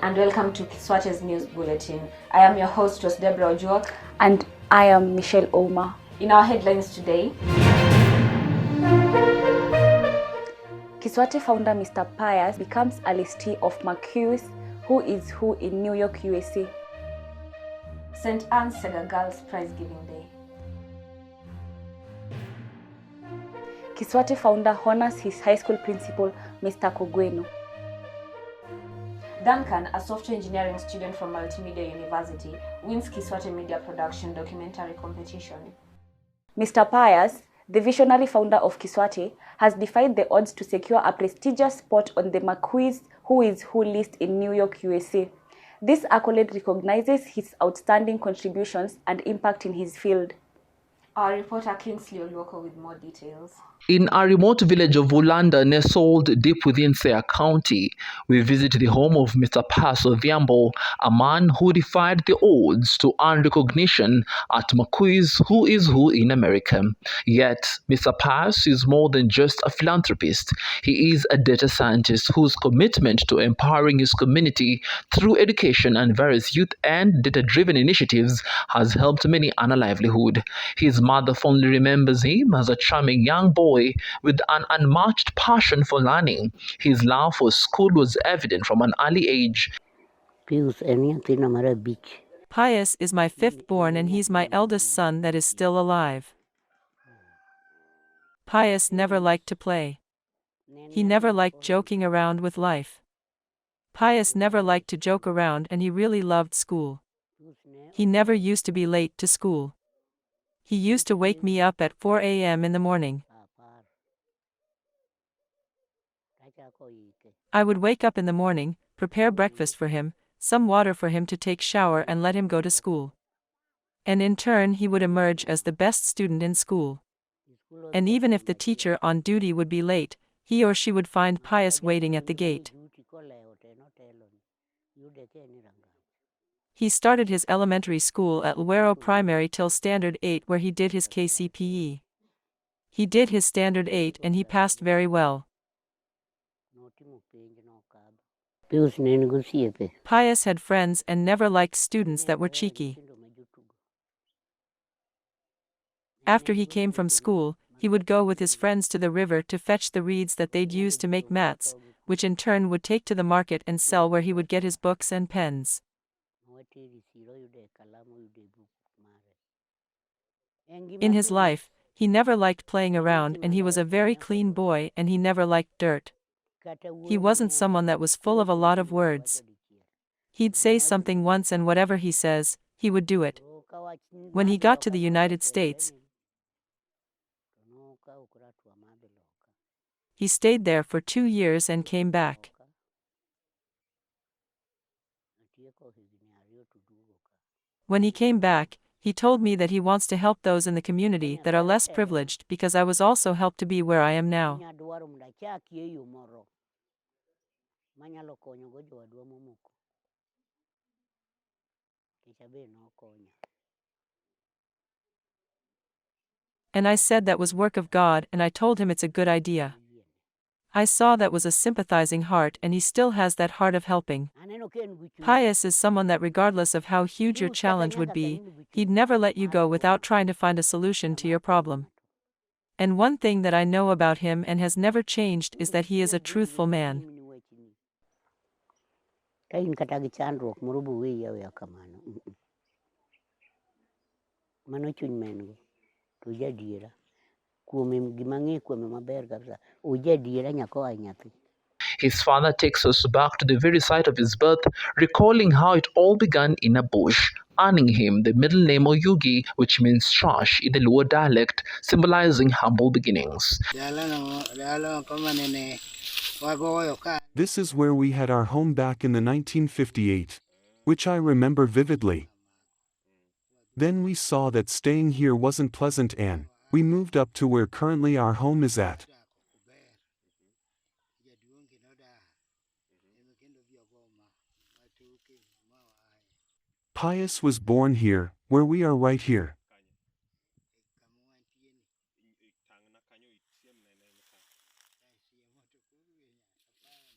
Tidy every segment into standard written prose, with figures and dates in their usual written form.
and welcome to Kiswate's News Bulletin. I am your host, Deborah Ojuok. And I am Michelle Oma. In our headlines today, Kiswate founder Mr. Pius becomes a listee of Pius, who is who in New York, USA. St. Anne's Sega Girls Prize Giving Day. Kiswate founder honors his high school principal, Mr. Kogweno. Duncan, a software engineering student from Multimedia University, wins Kiswate Media Production Documentary Competition. Mr. Pius, the visionary founder of Kiswate, has defied the odds to secure a prestigious spot on the Pius Who is Who list in New York, USA. This accolade recognizes his outstanding contributions and impact in his field. Our reporter Lwero with more details. In a remote village of Ulanda, nestled deep within Sega County, we visit the home of Mr. Pius Odhiambo, a man who defied the odds to earn recognition at Pius Who is Who in America. Yet, Mr. Pius is more than just a philanthropist. He is a data scientist whose commitment to empowering his community through education and various youth and data-driven initiatives has helped many earn a livelihood. His mother fondly remembers him as a charming young boy with an unmatched passion for learning. His love for school was evident from an early age. Pius is my fifth born and he's my eldest son that is still alive. Pius never liked to play. He never liked joking around with life. Pius never liked to joke around and he really loved school. He never used to be late to school. He used to wake me up at 4 a.m. in the morning. I would wake up in the morning, prepare breakfast for him, some water for him to take shower and let him go to school. And in turn he would emerge as the best student in school. And even if the teacher on duty would be late, he or she would find Pius waiting at the gate. He started his elementary school at Lwero Primary till Standard 8 where he did his KCPE. He did his Standard 8 and he passed very well. Pius had friends and never liked students that were cheeky. After he came from school, he would go with his friends to the river to fetch the reeds that they'd use to make mats, which in turn would take to the market and sell where he would get his books and pens. In his life, he never liked playing around and he was a very clean boy and he never liked dirt. He wasn't someone that was full of a lot of words. He'd say something once and whatever he says, he would do it. When he got to the United States, he stayed there for 2 years and came back. When he came back, he told me that he wants to help those in the community that are less privileged because I was also helped to be where I am now. And I said that was work of God and I told him it's a good idea. I saw that was a sympathizing heart and he still has that heart of helping. Pius is someone that regardless of how huge your challenge would be, he'd never let you go without trying to find a solution to your problem. And one thing that I know about him and has never changed is that he is a truthful man. His father takes us back to the very site of his birth, recalling how it all began in a bush, earning him the middle name Oyugi, which means trash in the Luo dialect, symbolizing humble beginnings. This is where we had our home back in the 1958, which I remember vividly. Then we saw that staying here wasn't pleasant and we moved up to where currently our home is at. Pius was born here, where we are right here.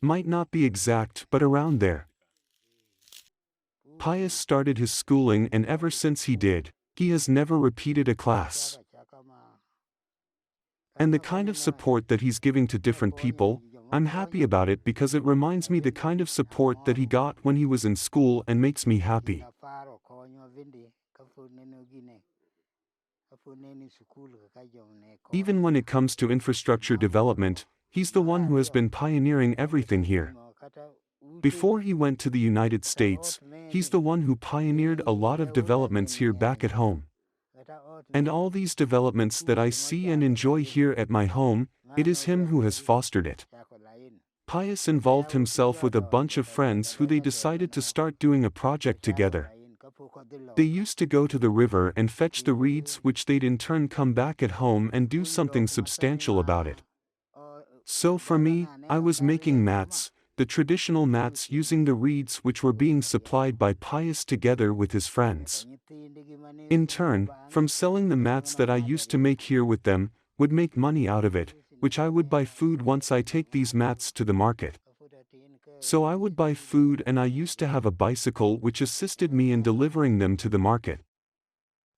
Might not be exact but around there. Pius started his schooling, and ever since he did, he has never repeated a class. And the kind of support that he's giving to different people, I'm happy about it because it reminds me the kind of support that he got when he was in school and makes me happy. Even when it comes to infrastructure development, he's the one who has been pioneering everything here. Before he went to the United States, he's the one who pioneered a lot of developments here back at home. And all these developments that I see and enjoy here at my home, it is him who has fostered it. Pius involved himself with a bunch of friends who they decided to start doing a project together. They used to go to the river and fetch the reeds, which they'd in turn come back at home and do something substantial about it. So for me, I was making mats, the traditional mats using the reeds which were being supplied by Pius together with his friends. In turn, from selling the mats that I used to make here with them, would make money out of it, which I would buy food once I take these mats to the market. So I would buy food, and I used to have a bicycle which assisted me in delivering them to the market.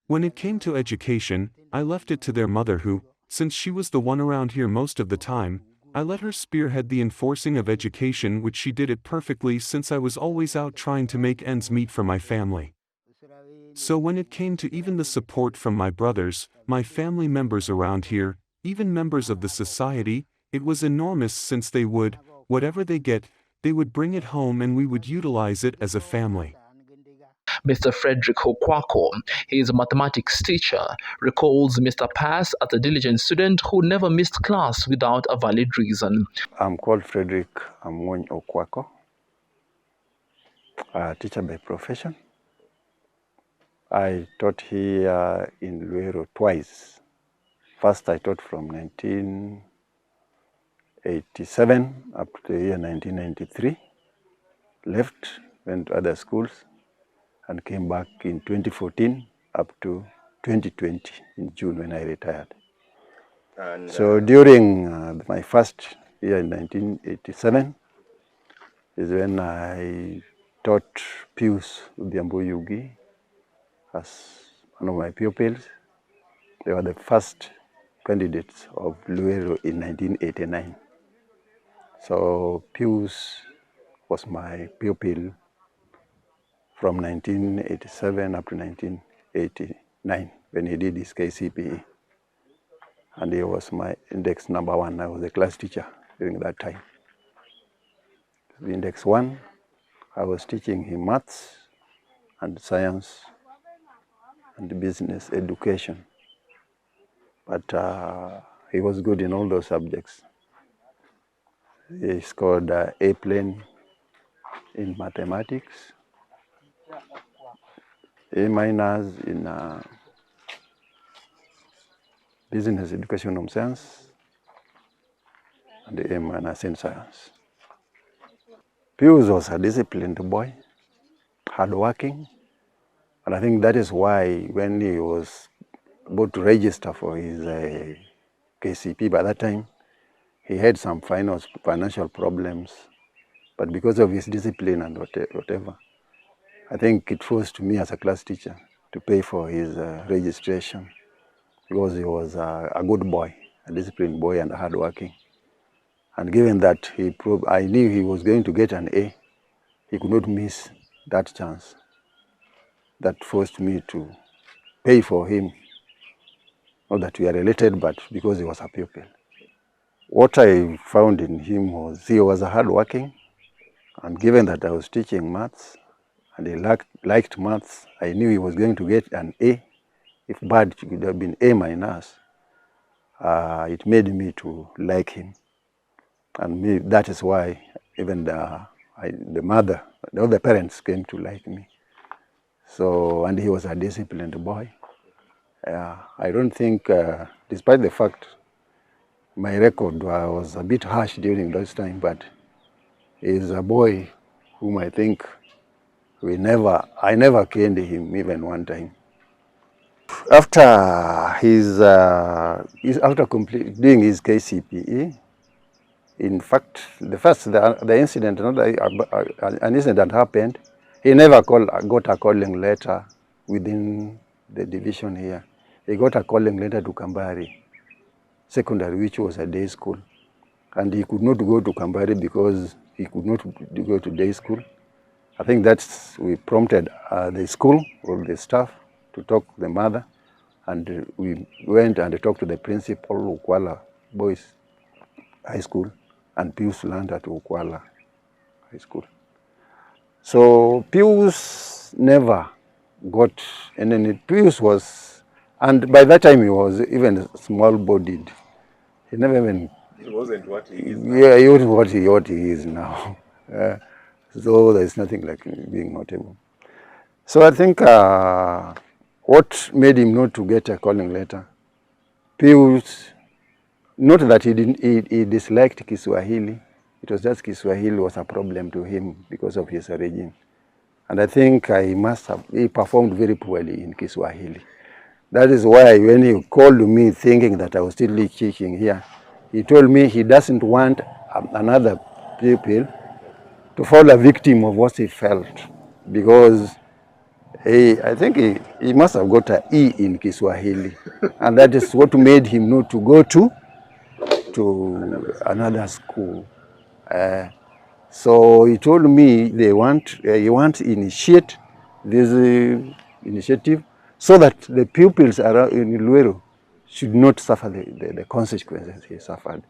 When it came to education, I left it to their mother who, since she was the one around here most of the time, I let her spearhead the enforcing of education, which she did it perfectly since I was always out trying to make ends meet for my family. So when it came to even the support from my brothers, my family members around here, even members of the society, it was enormous since they would, whatever they get, they would bring it home and we would utilize it as a family. Mr. Frederick Okwako, his mathematics teacher, recalls Mr. Pius as a diligent student who never missed class without a valid reason. I'm called Frederick Okwako, a teacher by profession. I taught here in Lwero twice. First I taught from 1987 up to the year 1993. Left, went to other schools, and came back in 2014 up to 2020 in June when I retired. And so during my first year in 1987 is when I taught Pius as one of my pupils. They were the first candidates of Lwero in 1989. So Pius was my pupil from 1987 up to 1989 when he did his KCPE. And he was my index number 1. I was a class teacher during that time. The index 1, I was teaching him maths and science and business education. But he was good in all those subjects. He scored A plane in mathematics, A minus in business education and science, and A minus in science. Pius was a disciplined boy, hardworking, and I think that is why when he was about to register for his KCP, by that time, he had some financial problems, but because of his discipline and whatever, I think it forced me as a class teacher to pay for his registration, because he was a good boy, a disciplined boy and hardworking. And given that I knew he was going to get an A, he could not miss that chance. That forced me to pay for him. Not that we are related, but because he was a pupil. What I found in him was he was a hardworking, and given that I was teaching maths, and he liked maths, I knew he was going to get an A. If bad, it could have been A minus. It made me to like him. And that is why even the mother, the other parents came to like me. So, and he was a disciplined boy. I don't think, despite the fact my record was a bit harsh during those time, but he's a boy whom I think I never caned him even one time. After after doing his KCPE, in fact, the incident, an incident that happened, He never got a calling letter within the division here. He got a calling letter to Kambari Secondary, which was a day school. And he could not go to Kambari because he could not go to day school. I think we prompted the school or the staff to talk to the mother. And we went and talked to the principal, Ukwala Boys High School, and Pius learned at Ukwala High School. So Pius never got any. Pius was, and by that time he was even small-bodied. He never even. He wasn't what he is now. Yeah, he wasn't what he is now. So there's nothing like being notable. So I think what made him not to get a calling letter, Pius, not that he disliked Kiswahili. It was just Kiswahili was a problem to him because of his origin. And I think he performed very poorly in Kiswahili. That is why when he called me thinking that I was still teaching here, he told me he doesn't want another pupil to fall a victim of what he felt. Because I think he must have got an E in Kiswahili. And that is what made him not to go to another school. So he told me he wants to initiate this initiative so that the pupils around in Lwero should not suffer the consequences he suffered.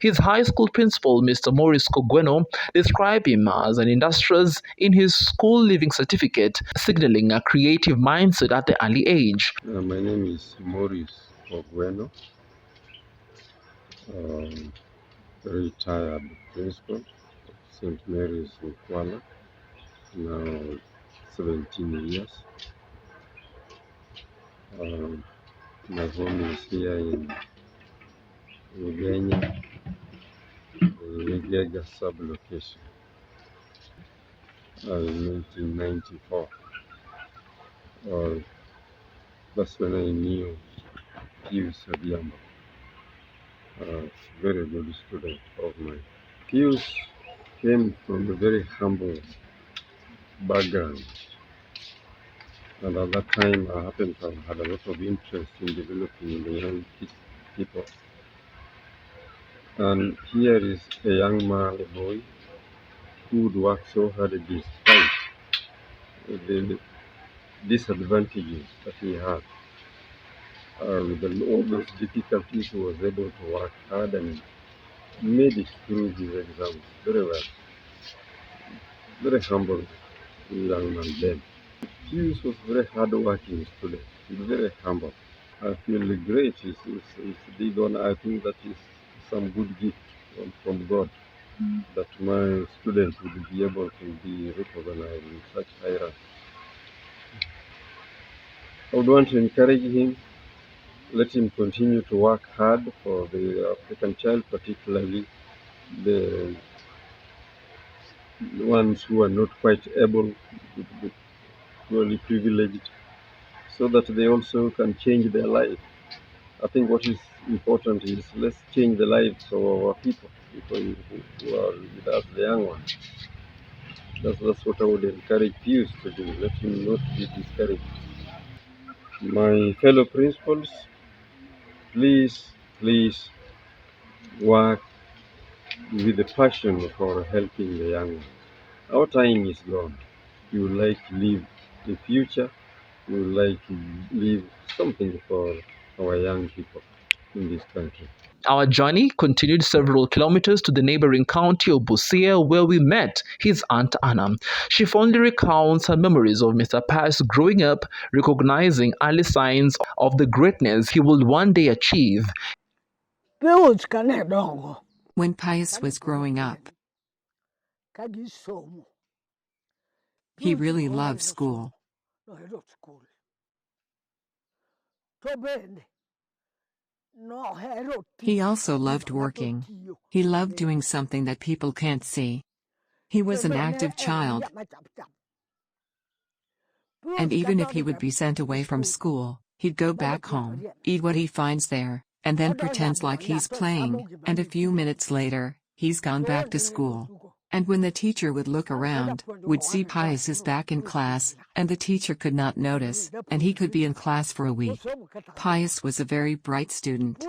His high school principal, Mr. Maurice Kogweno, described him as an industrious in his school leaving certificate, signaling a creative mindset at the early age. My name is Maurice Kogweno, retired principal of St. Mary's in Kuala, now 17 years. My home is here in Ugenya, Ligega sub-location, in 1994. That's when I knew Pius Adiamba, very good student of mine. Pius came from a very humble background, and at that time I happened to have had a lot of interest in developing the young people. And here is a young man, a boy, who would work so hard despite the disadvantages that he had. With all those difficulties, he was able to work hard and made it through his exams very well. Very humble young man then. Pius was a very hard-working student, very humble. I feel great. It's big honor. I think that is some good gift from God, that my student would be able to be recognized in such high rank. I would want to encourage him, let him continue to work hard for the African child, particularly the ones who are not quite able, really privileged, so that they also can change their life. I think what is important is let's change the lives of our people who are with us, the young ones. That's what I would encourage Pius to do. Let him not be discouraged. My fellow principals, please work with the passion for helping the young ones. Our time is gone. We would like to live the future. We would like to leave something for our young people in this country. Our journey continued several kilometers to the neighboring county of Busia, where we met his Aunt Anna. She fondly recounts her memories of Mr. Pius growing up, recognizing early signs of the greatness he would one day achieve. When Pius was growing up, he really loved school. He also loved working. He loved doing something that people can't see. He was an active child. And even if he would be sent away from school, he'd go back home, eat what he finds there, and then pretends like he's playing, and a few minutes later, he's gone back to school. And when the teacher would look around, would see Pius back in class, and the teacher could not notice, and he could be in class for a week. Pius was a very bright student.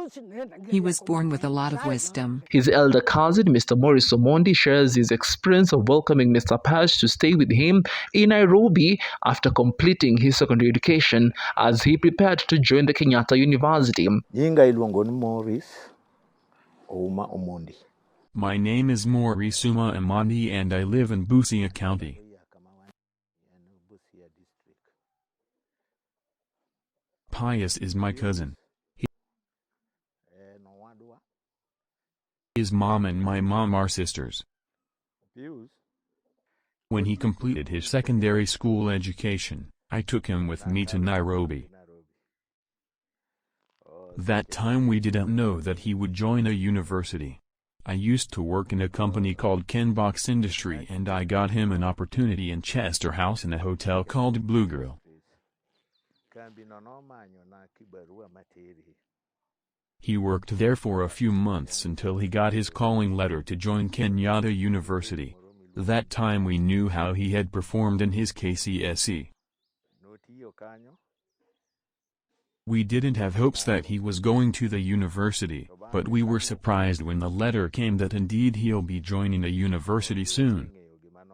He was born with a lot of wisdom. His elder cousin, Mr. Maurice Omondi, shares his experience of welcoming Mr. Pius to stay with him in Nairobi after completing his secondary education as he prepared to join the Kenyatta University. My name is Maurice Omondi and I live in Busia County. Pius is my cousin. His mom and my mom are sisters. When he completed his secondary school education, I took him with me to Nairobi. That time we didn't know that he would join a university. I used to work in a company called Kenbox Industry and I got him an opportunity in Chester House in a hotel called Blue Girl. He worked there for a few months until he got his calling letter to join Kenyatta University. That time we knew how he had performed in his KCSE. We didn't have hopes that he was going to the university, but we were surprised when the letter came that indeed he'll be joining a university soon.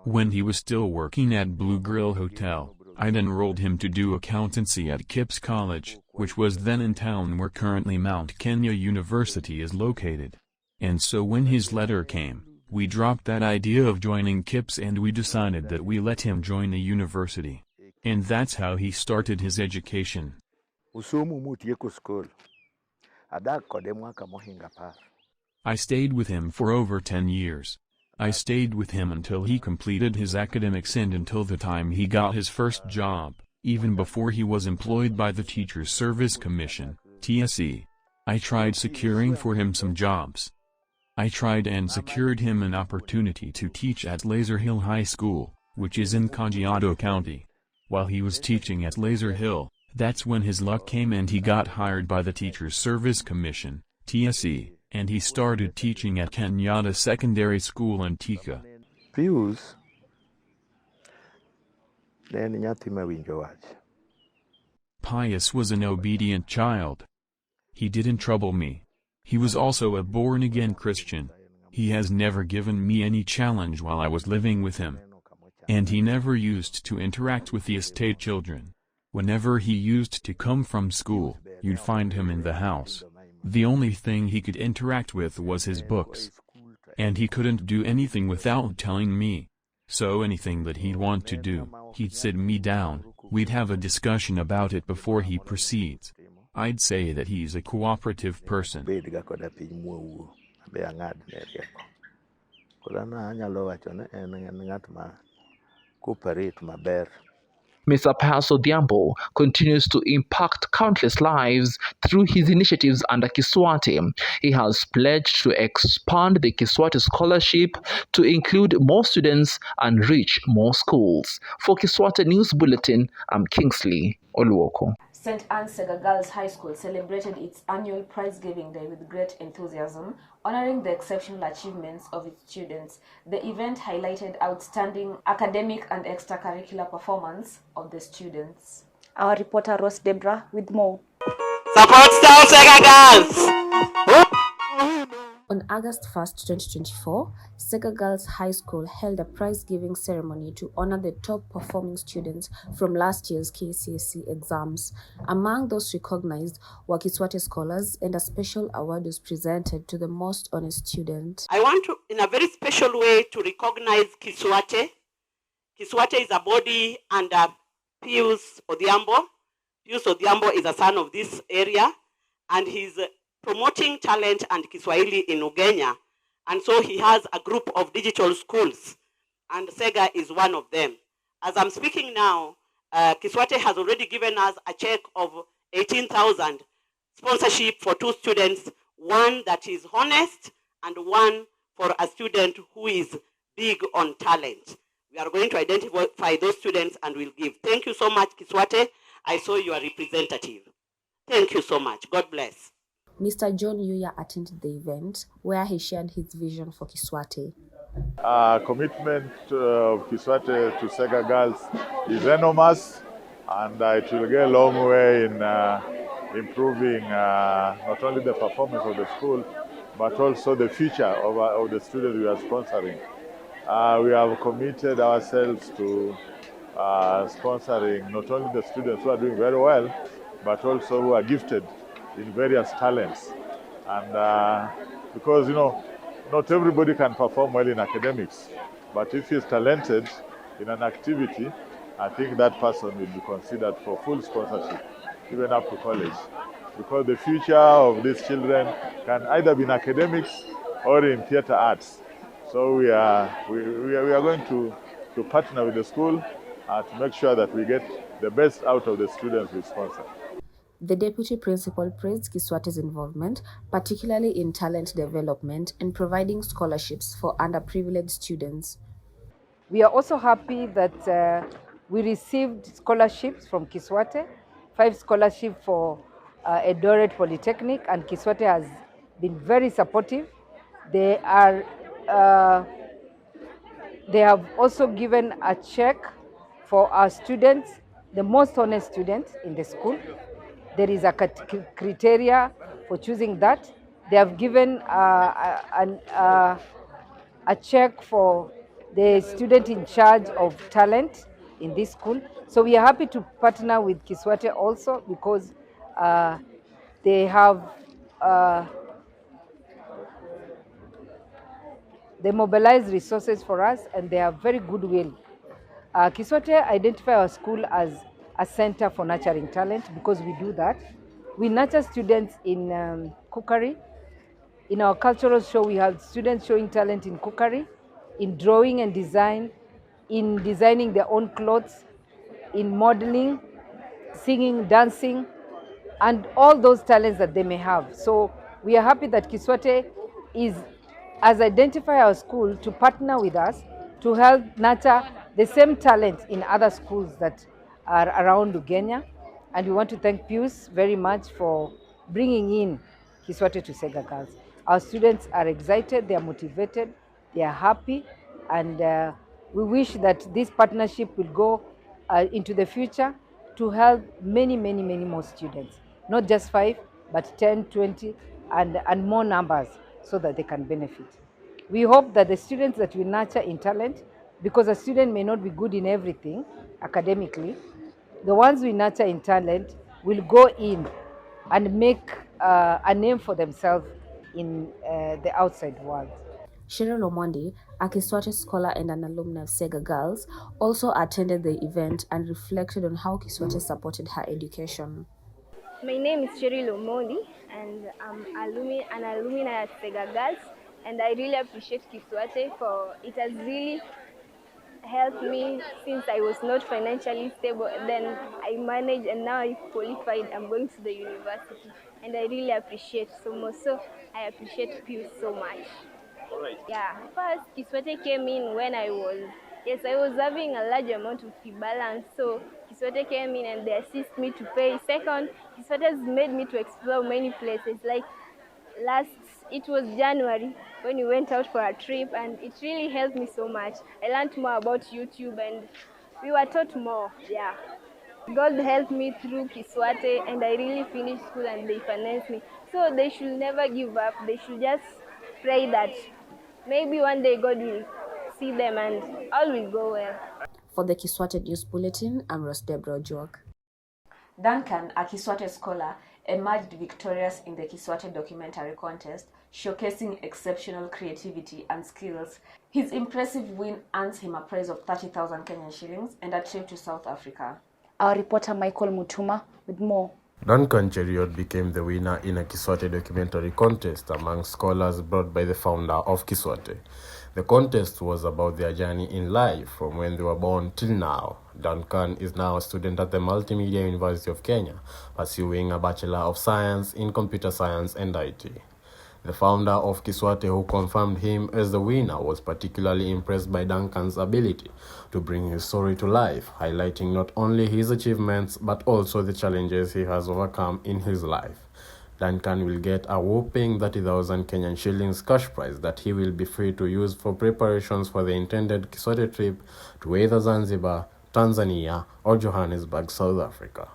When he was still working at Blue Grill Hotel, I'd enrolled him to do accountancy at Kipps College, which was then in town where currently Mount Kenya University is located. And so when his letter came, we dropped that idea of joining Kipps and we decided that we let him join a university. And that's how he started his education. I stayed with him for over 10 years. I stayed with him until he completed his academics and until the time he got his first job, even before he was employed by the Teachers Service Commission, TSC. I tried securing for him some jobs. I tried and secured him an opportunity to teach at Laser Hill High School, which is in Kajiado County. While he was teaching at Laser Hill, that's when his luck came and he got hired by the Teachers Service Commission, TSC, and he started teaching at Kenyatta Secondary School in Thika. Pius, Pius was an obedient child. He didn't trouble me. He was also a born-again Christian. He has never given me any challenge while I was living with him. And he never used to interact with the estate children. Whenever he used to come from school, you'd find him in the house. The only thing he could interact with was his books. And he couldn't do anything without telling me. So anything that he'd want to do, he'd sit me down, we'd have a discussion about it before he proceeds. I'd say that he's a cooperative person. Mr. Pius Odhiambo continues to impact countless lives through his initiatives under Kiswate. He has pledged to expand the Kiswate scholarship to include more students and reach more schools. For Kiswate News Bulletin, I'm Kingsley Oluoko. St. Anne's Sega Girls High School celebrated its annual prize-giving day with great enthusiasm, honoring the exceptional achievements of its students. The event highlighted outstanding academic and extracurricular performance of the students. Our reporter Rose Debra with more. Support Star Sega Girls! On August 1st, 2024, Sega Girls High School held a prize-giving ceremony to honor the top-performing students from last year's KCSE exams. Among those recognized were Kiswate scholars, and a special award was presented to the most honest student. I want to, in a very special way, to recognize Kiswate. Kiswate is a body under Pius Odhiambo. Pius Odhiambo is a son of this area, and he's promoting talent and Kiswahili in Ugenya. And so he has a group of digital schools, and Sega is one of them. As I'm speaking now, Kiswate has already given us a check of 18,000 sponsorship for 2 students, one that is honest and one for a student who is big on talent. We are going to identify those students and we'll give. Thank you so much, Kiswate. I saw you are representative. Thank you so much. God bless. Mr. John Yuya attended the event, where he shared his vision for Kiswate. Commitment of Kiswate to Sega Girls is enormous, and it will go a long way in improving not only the performance of the school, but also the future of the students we are sponsoring. We have committed ourselves to sponsoring not only the students who are doing very well, but also who are gifted in various talents. And because, not everybody can perform well in academics, but if he's talented in an activity, I think that person will be considered for full sponsorship, even up to college. Because the future of these children can either be in academics or in theater arts. So we are going to partner with the school to make sure that we get the best out of the students we sponsor. The deputy principal praised Kiswate's involvement, particularly in talent development and providing scholarships for underprivileged students. We are also happy that we received scholarships from Kiswate, 5 scholarships for Eldoret Polytechnic, and Kiswate has been very supportive. They have also given a check for our students, the most honest students in the school. There is a criteria for choosing that. They have given a check for the student in charge of talent in this school. So we are happy to partner with Kiswate also because they have they mobilize resources for us and they have very good will. Kiswate identify our school as a center for nurturing talent because we do that. We nurture students in cookery. In our cultural show, we have students showing talent in cookery, in drawing and design, in designing their own clothes, in modeling, singing, dancing, and all those talents that they may have. So we are happy that Kiswate has identified our school to partner with us to help nurture the same talent in other schools that are around Ugenya. And we want to thank Pius very much for bringing in Kiswate to Sega Girls. Our students are excited, they are motivated, they are happy, and we wish that this partnership will go into the future to help many, many, many more students. Not just 5, but 10, 20, and more numbers so that they can benefit. We hope that the students that we nurture in talent, because a student may not be good in everything academically, the ones we nurture in talent will go in and make a name for themselves in the outside world. Cheryl Omondi, a Kiswate scholar and an alumna of Sega Girls, also attended the event and reflected on how Kiswate supported her education. My name is Cheryl Omondi, and I'm an alumna at Sega Girls, and I really appreciate Kiswate for it has really helped me since I was not financially stable. Then I managed, and now I qualified. I'm going to the university, and I really appreciate so much. So I appreciate Pius so much. Yeah, first Kiswate came in when I was having a large amount of fee balance. So Kiswate came in and they assist me to pay. Second, Kiswate has made me to explore many places. Like it was January when we went out for a trip, and it really helped me so much. I learned more about YouTube and we were taught more. Yeah. God helped me through Kiswate, and I really finished school and they financed me. So they should never give up. They should just pray that maybe one day God will see them and all will go well. For the Kiswate News Bulletin, I'm Deborah Joak. Duncan, a Kiswate scholar, emerged victorious in the Kiswate documentary contest, showcasing exceptional creativity and skills. His impressive win earns him a prize of 30,000 Kenyan shillings and a trip to South Africa. Our reporter Michael Mutuma with more. Duncan Cheriot became the winner in a Kiswate documentary contest among scholars brought by the founder of Kiswate. The contest was about their journey in life from when they were born till now. Duncan is now a student at the Multimedia University of Kenya, pursuing a Bachelor of Science in Computer Science and IT. The founder of Kiswate, who confirmed him as the winner, was particularly impressed by Duncan's ability to bring his story to life, highlighting not only his achievements but also the challenges he has overcome in his life. Duncan will get a whopping 30,000 Kenyan shillings cash prize that he will be free to use for preparations for the intended Kiswate trip to either Zanzibar, Tanzania, or Johannesburg, South Africa.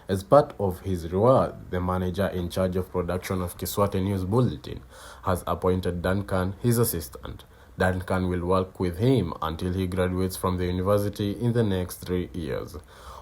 As part of his reward, the manager in charge of production of Kiswate News Bulletin has appointed Duncan his assistant. Duncan will work with him until he graduates from the university in the next 3 years.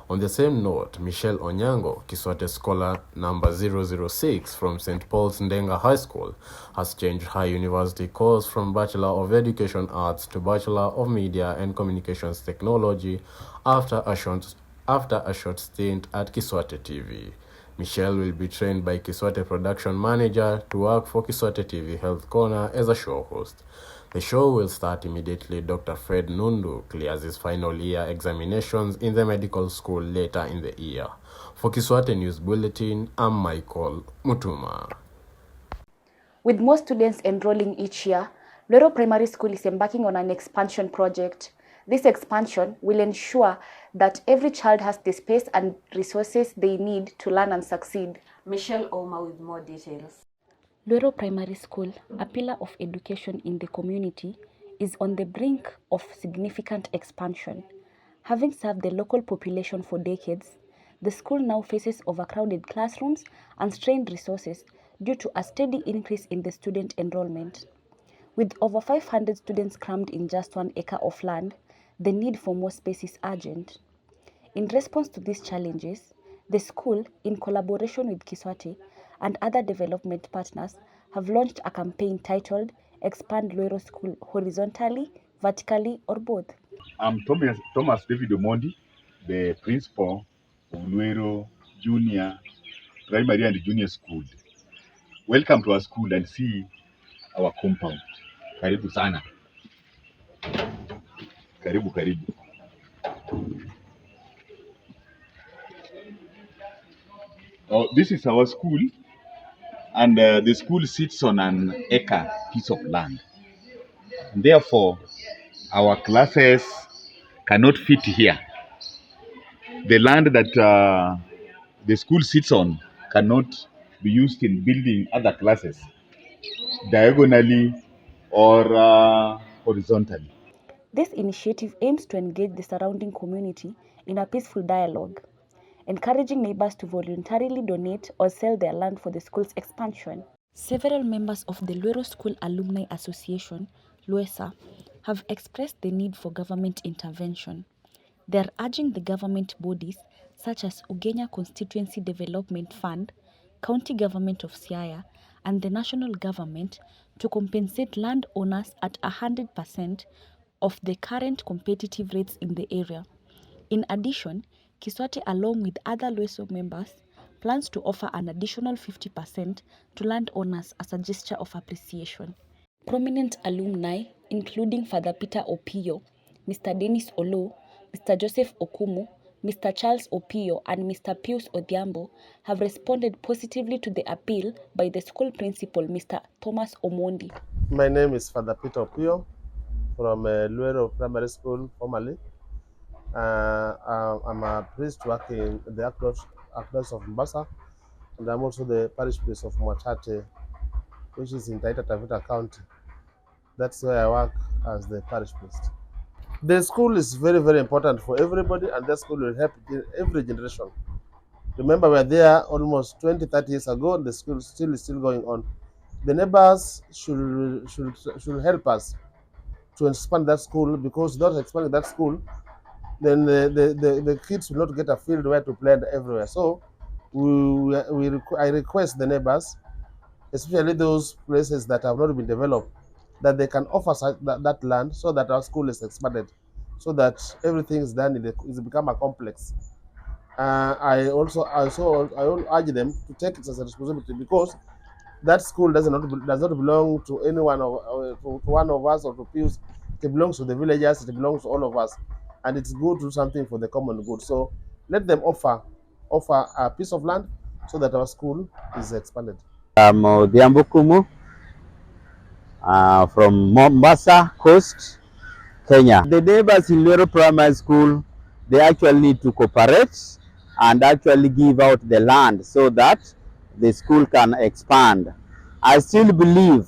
On the same note, Michelle Onyango, Kiswate Scholar number 006 from St. Paul's Ndenga High School, has changed her university course from Bachelor of Education Arts to Bachelor of Media and Communications Technology after a short stint at Kiswate TV. Michelle will be trained by Kiswate production manager to work for Kiswate TV Health Corner as a show host. The show will start immediately Dr. Fred Nundu clears his final year examinations in the medical school later in the year. For Kiswate News Bulletin, I'm Michael Mutuma. With more students enrolling each year, Lwero Primary School is embarking on an expansion project. This expansion will ensure that every child has the space and resources they need to learn and succeed. Michelle Oma with more details. Lwero Primary School, a pillar of education in the community, is on the brink of significant expansion. Having served the local population for decades, the school now faces overcrowded classrooms and strained resources due to a steady increase in the student enrollment. With over 500 students crammed in just 1 acre of land, the need for more space is urgent. In response to these challenges, the school, in collaboration with Kiswate and other development partners, have launched a campaign titled Expand Lwero School Horizontally, Vertically, or Both. I'm Thomas David Omondi, the principal of Lwero Junior Primary and Junior School. Welcome to our school and see our compound. Karibu sana. Karibu. This is our school, and the school sits on an acre piece of land. Therefore, our classes cannot fit here. The land that the school sits on cannot be used in building other classes diagonally or horizontally. This initiative aims to engage the surrounding community in a peaceful dialogue, encouraging neighbors to voluntarily donate or sell their land for the school's expansion. Several members of the Lwero School Alumni Association, LWESA, have expressed the need for government intervention. They are urging the government bodies such as Ugenya Constituency Development Fund, County Government of Siaya, and the national government to compensate landowners at 100% of the current competitive rates in the area. In addition, Kiswate, along with other LWESO members, plans to offer an additional 50% to landowners as a gesture of appreciation. Prominent alumni, including Father Peter Opio, Mr. Dennis Olo, Mr. Joseph Okumu, Mr. Charles Opio, and Mr. Pius Odhiambo, have responded positively to the appeal by the school principal, Mr. Thomas Omondi. My name is Father Peter Opio from Lwero Primary School, formerly. I'm a priest working in the Archdiocese of Mombasa, and I'm also the parish priest of Mwatate, which is in Taita Taveta County. That's where I work as the parish priest. The school is very, very important for everybody, and that school will help every generation. Remember, we were there almost 20, 30 years ago, and the school is still going on. The neighbors should help us to expand that school, because without expanding that school, then the kids will not get a field where to play everywhere. So I request the neighbors, especially those places that have not been developed, that they can offer that land so that our school is expanded, so that everything is done it's become a complex. I also urge them to take it as a responsibility, because that school does not belong to anyone to one of us or to Pius. It belongs to the villagers. It belongs to all of us, and it's good to do something for the common good. So let them offer a piece of land so that our school is expanded. I'm Odhiambo Kumu from Mombasa Coast, Kenya. The neighbors in Lwero Primary School, they actually need to cooperate and actually give out the land so that the school can expand. I still believe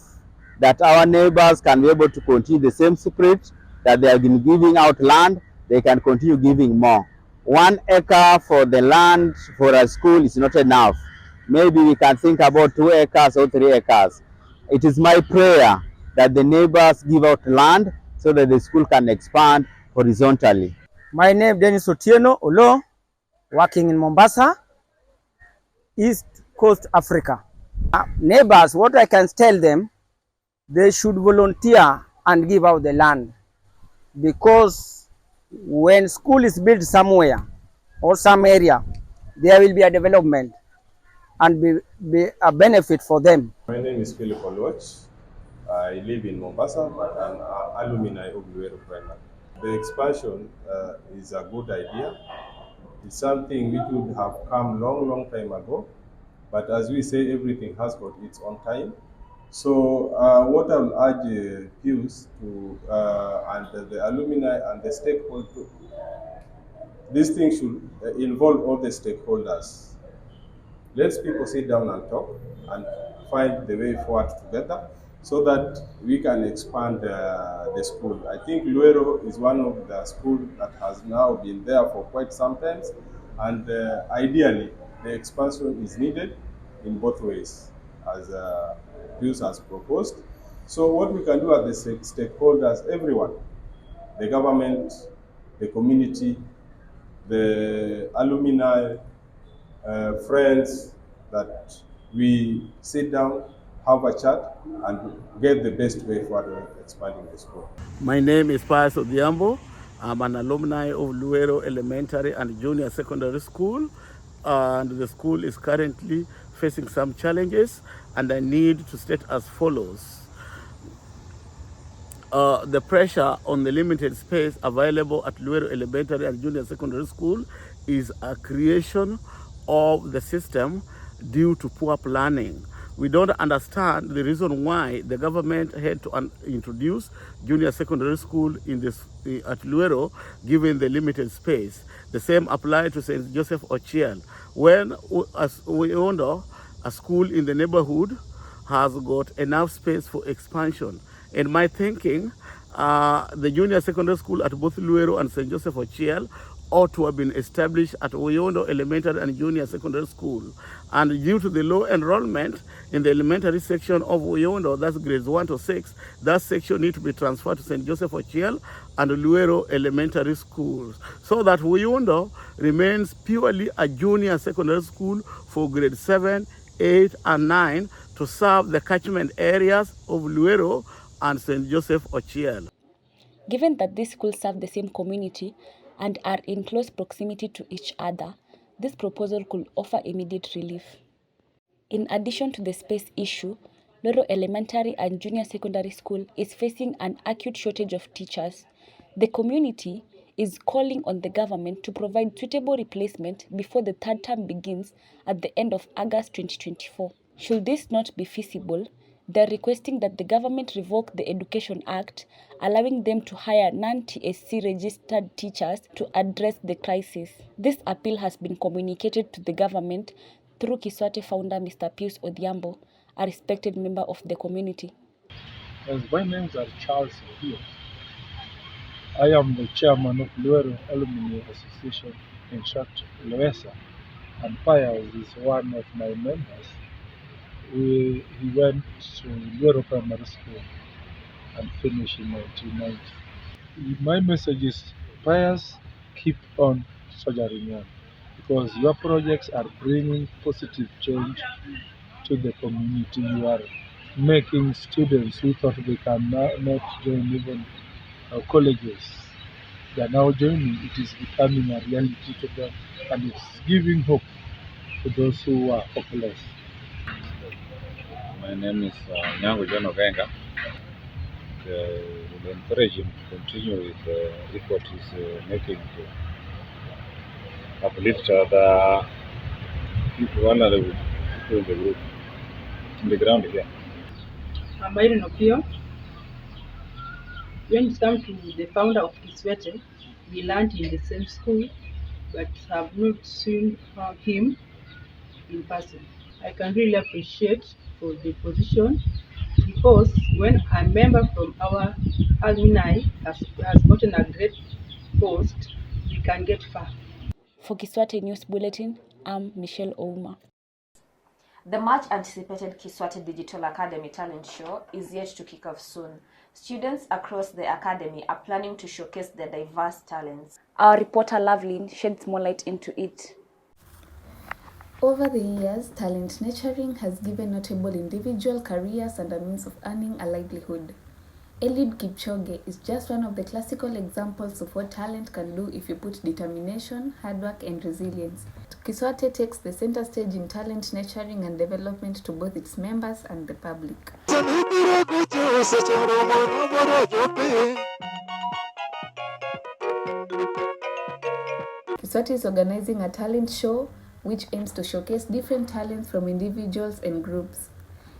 that our neighbors can be able to continue the same spirit that they have been giving out land, they can continue giving more. 1 acre for the land for a school is not enough. Maybe we can think about 2 acres or 3 acres. It is my prayer that the neighbors give out land so that the school can expand horizontally. My name is Dennis Otieno Olo, working in Mombasa, East Coast, Africa. Neighbors, what I can tell them, they should volunteer and give out the land, because when school is built somewhere or some area, there will be a development and be a benefit for them. My name is Philip Olwach. I live in Mombasa, but I'm an alumni of Lwero School. The expansion is a good idea. It's something which would have come long time ago, but as we say, everything has got its own time. So what I'll urge Pius to and the alumni and the stakeholders, this thing should involve all the stakeholders. Let people sit down and talk and find the way forward together so that we can expand the school. I think Lwero is one of the schools that has now been there for quite some time, and ideally the expansion is needed in both ways, as Pius has proposed. So what we can do as the stakeholders, everyone, the government, the community, the alumni, friends, that we sit down, have a chat, and get the best way for expanding the school. My name is Pius. I'm an alumni of Lwero Elementary and Junior Secondary School, and the school is currently facing some challenges, and I need to state as follows. The pressure on the limited space available at Lwero Elementary and Junior Secondary School is a creation of the system due to poor planning. We don't understand the reason why the government had to introduce junior secondary school in this at Lwero, given the limited space. The same applied to St. Joseph Ochiel. When we own a school in the neighborhood has got enough space for expansion. In my thinking, the junior secondary school at both Lwero and St. Joseph Ochiel ought to have been established at Oyondo Elementary and Junior Secondary School. And due to the low enrollment in the elementary section of Oyondo, that's grades 1 to 6, that section needs to be transferred to St. Joseph Ochiel and Lwero Elementary Schools, so that Oyondo remains purely a junior secondary school for grade 7, 8, and 9 to serve the catchment areas of Lwero and St. Joseph Ochiel. Given that these schools serve the same community and are in close proximity to each other, this proposal could offer immediate relief. In addition to the space issue, Lwero Elementary and Junior Secondary School is facing an acute shortage of teachers. The community is calling on the government to provide suitable replacement before the third term begins at the end of August 2024. Should this not be feasible, they're requesting that the government revoke the Education Act, allowing them to hire non-TSC registered teachers to address the crisis. This appeal has been communicated to the government through Kiswate founder Mr. Pius Odhiambo, a respected member of the community. My name is Charles Pius. I am the chairman of Lwero Alumni Association, in short, Lwesa, and Pius is one of my members. He went to Lwero Primary School and finished in 1990. My message is, Pius, keep on soldiering on, because your projects are bringing positive change to the community. You are making students who thought they cannot join even colleges. They are now joining. It is becoming a reality to them, and it's giving hope to those who are hopeless. My name is Nyango John Ovenga. We encourage him to continue with the effort he's making to uplift the vulnerable people in the group, in the ground here. I'm Irene Opio. When it comes to the founder of Kiswate, we learned in the same school, but have not seen him in person. I can really appreciate for the position, because when a member from our alumni has gotten a great post, we can get far. For Kiswate News Bulletin, I'm Michelle Ouma. The much anticipated Kiswate Digital Academy Talent Show is yet to kick off soon. Students across the academy are planning to showcase their diverse talents. Our reporter Lovelyn sheds more light into it. Over the years, talent nurturing has given notable individual careers and a means of earning a livelihood. Eliud Kipchoge is just one of the classical examples of what talent can do if you put determination, hard work, and resilience. Kiswate takes the center stage in talent nurturing and development to both its members and the public. Kiswate is organizing a talent show which aims to showcase different talents from individuals and groups.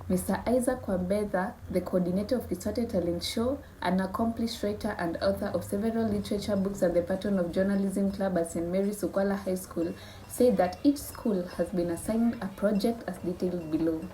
Mr. Isaac Wambetha, the coordinator of Kiswate Talent Show, an accomplished writer and author of several literature books and the patron of Journalism Club at St. Mary's Ukwala High School, said that each school has been assigned a project as detailed below.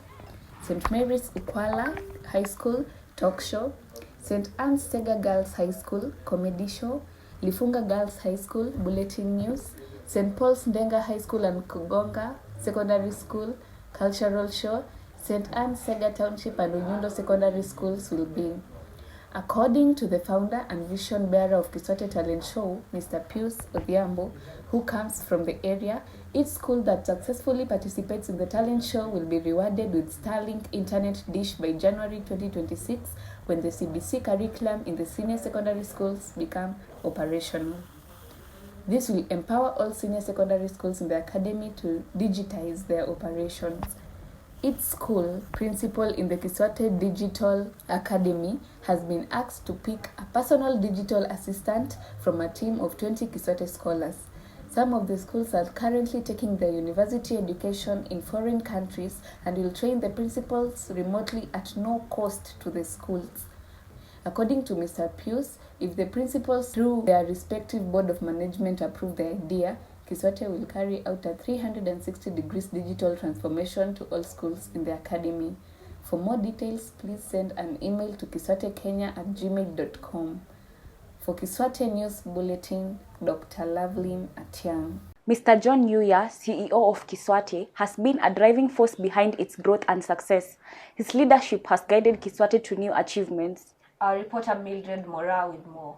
St. Mary's Ukwala High School, Talk Show; St. Anne's Sega Girls High School, Comedy Show; Lifunga Girls High School, Bulletin News; St. Paul's Ndenga High School and Kugonga Secondary School, Cultural Show; St. Anne's Sega Township and Unyundo Secondary Schools will be. According to the founder and vision bearer of Kiswate Talent Show, Mr. Pius, who comes from the area, each school that successfully participates in the talent show will be rewarded with Starlink internet dish by January 2026, when the CBC curriculum in the senior secondary schools become operational. This will empower all senior secondary schools in the academy to digitize their operations. Each school principal in the Kiswate Digital Academy has been asked to pick a personal digital assistant from a team of 20 Kiswate scholars. Some of the schools are currently taking their university education in foreign countries and will train the principals remotely at no cost to the schools. According to Mr. Pius, if the principals through their respective board of management approve the idea, Kiswate will carry out a 360 degrees digital transformation to all schools in the academy. For more details, please send an email to kiswatekenya@gmail.com. For Kiswate News Bulletin, Dr. Lovelyn Atiang. Mr. John Yuya, CEO of Kiswate, has been a driving force behind its growth and success. His leadership has guided Kiswate to new achievements. Our reporter Mildred Mora with more.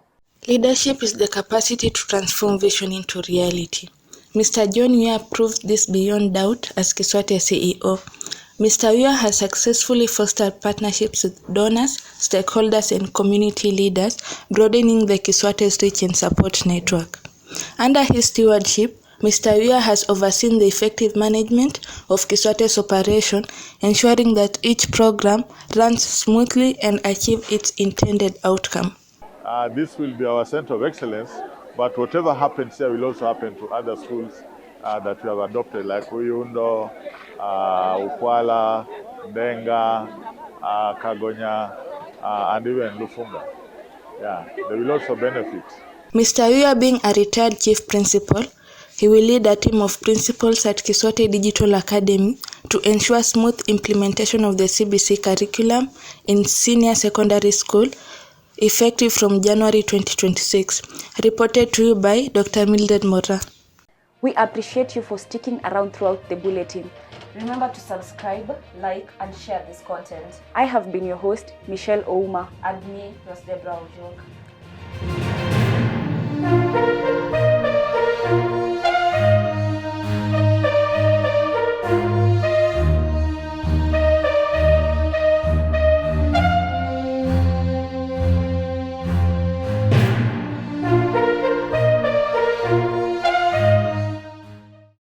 Leadership is the capacity to transform vision into reality. Mr. John Weir proved this beyond doubt as Kiswate CEO. Mr. Weir has successfully fostered partnerships with donors, stakeholders, and community leaders, broadening the Kiswate's reach and support network. Under his stewardship, Mr. Weir has overseen the effective management of Kiswate's operation, ensuring that each program runs smoothly and achieves its intended outcome. This will be our center of excellence, but whatever happens here will also happen to other schools that we have adopted, like Uyundo, Ukwala, Ndenga, Kagonya, and even Lufunga. Yeah, they will also benefit. Mr. Weir, being a retired chief principal, he will lead a team of principals at Kiswate Digital Academy to ensure smooth implementation of the CBC curriculum in senior secondary school, effective from January 2026. Reported to you by Dr. Mildred Mora. We appreciate you for sticking around throughout the bulletin. Remember to subscribe, like, and share this content. I have been your host, Michelle Ouma. And me, Rosdebra Ojok.